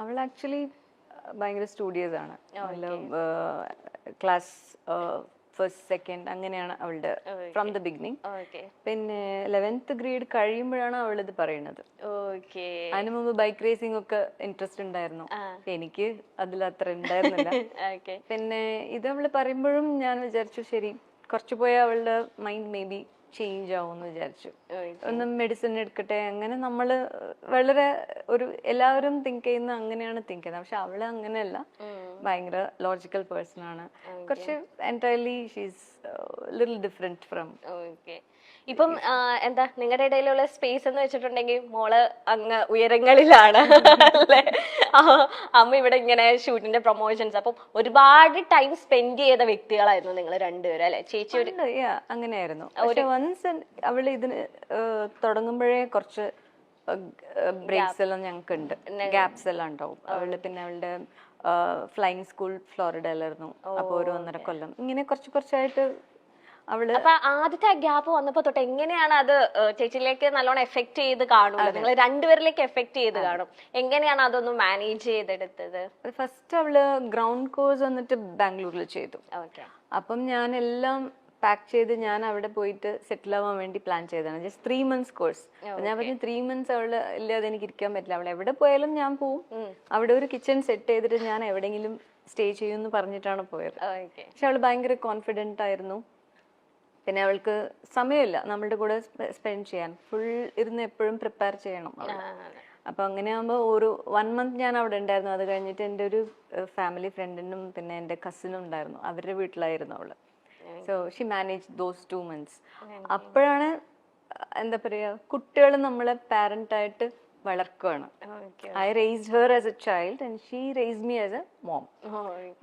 അവൾ ആക്ച്വലി ഭയങ്കര സ്റ്റുഡിയോസ് ആണ്. ക്ലാസ് ഫസ്റ്റ് സെക്കൻഡ് അങ്ങനെയാണ് അവളുടെ ഫ്രം ദ ബിഗിനിങ്. പിന്നെ 11th ഗ്രേഡ് കഴിയുമ്പോഴാണ് അവൾ ഇത് പറയുന്നത്. അതിനു മുമ്പ് ബൈക്ക് റേസിംഗ് ഒക്കെ ഇൻട്രസ്റ്റ് ഉണ്ടായിരുന്നു. എനിക്ക് അതിൽ അത്ര ഉണ്ടായിരുന്നില്ല. പിന്നെ ഇത് അവള് പറയുമ്പോഴും ഞാൻ വിചാരിച്ചു ശരി കുറച്ചു പോയാൽ അവളുടെ മൈൻഡ് മേ ബി ചേഞ്ച് ആവുമെന്ന് വിചാരിച്ചു. ഒന്ന് മെഡിസിൻ എടുക്കട്ടെ, അങ്ങനെ നമ്മള് വളരെ ഒരു എല്ലാവരും തിങ്ക് ചെയ്യുന്ന അങ്ങനെയാണ് തിങ്ക് ചെയ്യുന്നത്. പക്ഷെ അവള് അങ്ങനെയല്ല, ഭയങ്കര ലോജിക്കൽ പേഴ്സൺ ആണ്. കുറച്ച് entirely she's little different from. ഇപ്പം എന്താ നിങ്ങളുടെ ഇടയിലുള്ള സ്പേസ് എന്ന് വെച്ചിട്ടുണ്ടെങ്കിൽ മോള് അങ്ങ് ഉയരങ്ങളിലാണ് അല്ലേ? അമ്മ ഇവിടെ ഇങ്ങനെ ഷൂട്ടിന്റെ പ്രൊമോഷൻസ്, അപ്പം ഒരുപാട് ടൈം സ്പെൻഡ് ചെയ്ത വ്യക്തികളായിരുന്നു നിങ്ങൾ രണ്ടുപേരും അല്ലെ? ചേച്ചി അങ്ങനെയായിരുന്നു. വൺസ് അവള് ഇതിന് തുടങ്ങുമ്പോഴേ കുറച്ച് ബ്രേക്സ് എല്ലാം ഞങ്ങൾക്ക് ഉണ്ട്, ഗ്യാപ്സ് എല്ലാം ഉണ്ടാവും. അവള് പിന്നെ അവളുടെ ഫ്ലൈയിങ് സ്കൂൾ ഫ്ലോറിഡയിലായിരുന്നു. അപ്പൊ ഒരു 1.5 കൊല്ലം ഇങ്ങനെ കുറച്ചായിട്ട് അവള്. അപ്പൊ ആദ്യത്തെ ഗ്യാപ്പ് വന്നപ്പോ തൊട്ട് എങ്ങനെയാണ് അത് ചേച്ചിയിലേക്ക് നല്ലോണം എഫക്ട് ചെയ്ത് കാണുമല്ലോ, നിങ്ങൾ രണ്ടുപേരിലേക്ക് എഫക്ട് ചെയ്ത് കാണും, എങ്ങനെയാണ് അതൊന്ന് മാനേജ് ചെയ്തെടുത്തത്? ഫസ്റ്റ് അവള് ഗ്രൗണ്ട് കോഴ്സ് വന്നിട്ട് ബാംഗ്ലൂരിൽ ചെയ്തു. അപ്പം ഞാൻ എല്ലാം പാക്ക് ചെയ്ത് ഞാൻ അവിടെ പോയിട്ട് സെറ്റിൽ ആവാൻ വേണ്ടി പ്ലാൻ ചെയ്തതാണ്. Just 3 months course. ഞാൻ പറഞ്ഞു 3 months അവള് ഇല്ലാതെ എനിക്ക് ഇരിക്കാൻ പറ്റില്ല, അവൾ എവിടെ പോയാലും ഞാൻ പോവും, അവിടെ ഒരു കിച്ചൺ സെറ്റ് ചെയ്തിട്ട് ഞാൻ എവിടെയെങ്കിലും സ്റ്റേ ചെയ്യുമെന്ന് പറഞ്ഞിട്ടാണ് പോയത്. പക്ഷെ അവള് ഭയങ്കര കോൺഫിഡന്റ് ആയിരുന്നു. പിന്നെ അവൾക്ക് സമയമില്ല നമ്മളുടെ കൂടെ സ്പെൻഡ് ചെയ്യാൻ, ഫുൾ ഇരുന്ന് എപ്പോഴും പ്രിപ്പയർ ചെയ്യണം. അപ്പൊ അങ്ങനെ ആകുമ്പോൾ ഒരു 1 month ഞാൻ അവിടെ ഉണ്ടായിരുന്നു. അത് കഴിഞ്ഞിട്ട് എൻ്റെ ഒരു ഫാമിലി ഫ്രണ്ടിനും പിന്നെ എൻ്റെ കസിനും ഉണ്ടായിരുന്നു, അവരുടെ വീട്ടിലായിരുന്നു അവള്. So she manage those 2 months. അപ്പോഴാണ് എന്താ പറയാ, കുട്ടികൾ നമ്മളെ പാരന്റ് ആയിട്ട് വളർക്കുകയാണ്. I raised her as a child and she raised me as a mom.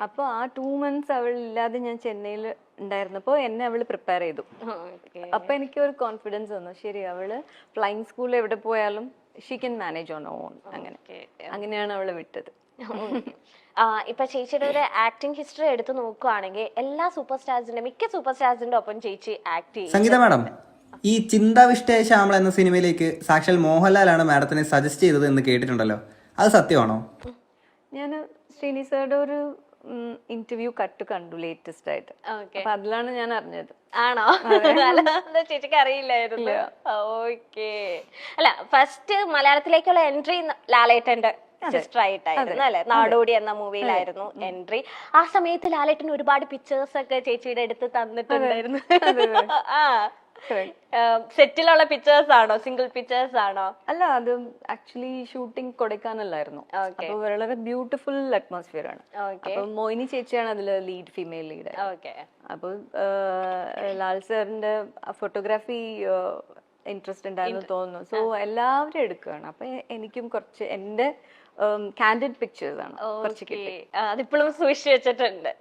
അപ്പൊ ആ 2 months അവൾ ഇല്ലാതെ ഞാൻ ചെന്നൈയിൽ ഉണ്ടായിരുന്നപ്പോ എന്നെ അവള് പ്രിപ്പയർ ചെയ്തു. അപ്പൊ എനിക്ക് ഒരു കോൺഫിഡൻസ് വന്നു, ശരി അവള് ഫ്ലൈയിങ് സ്കൂളിൽ എവിടെ പോയാലും she can manage on on. അങ്ങനെയാണ് അവള് വിട്ടത്. ഇപ്പൊ ചേച്ചിയുടെ ഒരു ആക്ടിംഗ് ഹിസ്റ്ററി എടുത്ത് നോക്കുകയാണെങ്കിൽ എല്ലാ സൂപ്പർ സ്റ്റാർസിന്റെ മിക്ക സൂപ്പർ സ്റ്റാർസിന്റെ ഒപ്പം ചേച്ചി ആക്ട് ചെയ്യും. സംഗീത മാഡം, ഈ ചിന്താവിഷ്ടയ ശ്യാമള എന്ന സിനിമയിലേക്ക് സാക്ഷാൽ മോഹൻലാലാണ് മാഡത്തിനെ സജസ്റ്റ് ചെയ്തത് എന്ന് കേട്ടിട്ടുണ്ടല്ലോ, അത് സത്യമാണോ? ഞാൻ ശ്രീനി സാറുടെ ഒരു ഇന്റർവ്യൂ കണ്ടു ലേറ്റസ്റ്റ് ആയിട്ട്. അപ്പൊ അതിലാണ് ഞാൻ അറിഞ്ഞത്. ആണോ? ചേച്ചിക്ക് അറിയില്ലായിരുന്നു. ഓക്കെ. അല്ല, ഫസ്റ്റ് മലയാളത്തിലേക്കുള്ള എൻട്രി ലാലേട്ടന്റെ സിസ്റ്റർ ആയിട്ടായിരുന്നു അല്ലെ? നാടോടി എന്ന മൂവിയിലായിരുന്നു എൻട്രി. ആ സമയത്ത് ലാലേട്ടൻ ഒരുപാട് പിക്ചേഴ്സ് ഒക്കെ ചേച്ചിയുടെ അടുത്ത് തന്നിട്ടുണ്ടായിരുന്നു. സെറ്റിലുള്ള പിക്ചേഴ്സ് ആണോ, സിംഗിൾ പിക്ചേഴ്സ് ആണോ? അല്ല, അത് ആക്ച്വലി ഷൂട്ടിംഗ് കൊടൈക്കനാലിലായിരുന്നു. അപ്പൊ വളരെ ബ്യൂട്ടിഫുൾ അറ്റ്മോസ്ഫിയർ ആണ്. അപ്പൊ മോഹിനി ചേച്ചിയാണ് അതില് ലീഡ്, ഫീമെയിൽ ലീഡ്. അപ്പൊ ലാൽ സാറിന്റെ ഫോട്ടോഗ്രാഫി ഇൻട്രസ്റ്റ് ഉണ്ടായിരുന്നു തോന്നുന്നു. സോ എല്ലാവരും എടുക്കുകയാണ്. അപ്പൊ എനിക്കും കുറച്ച് എന്റെ കാൻഡിഡ് പിക്ചേഴ്സ് ആണ് കുറച്ച് കിട്ടി. അതിപ്പോഴും സൂക്ഷിച്ചു വെച്ചിട്ടുണ്ട്.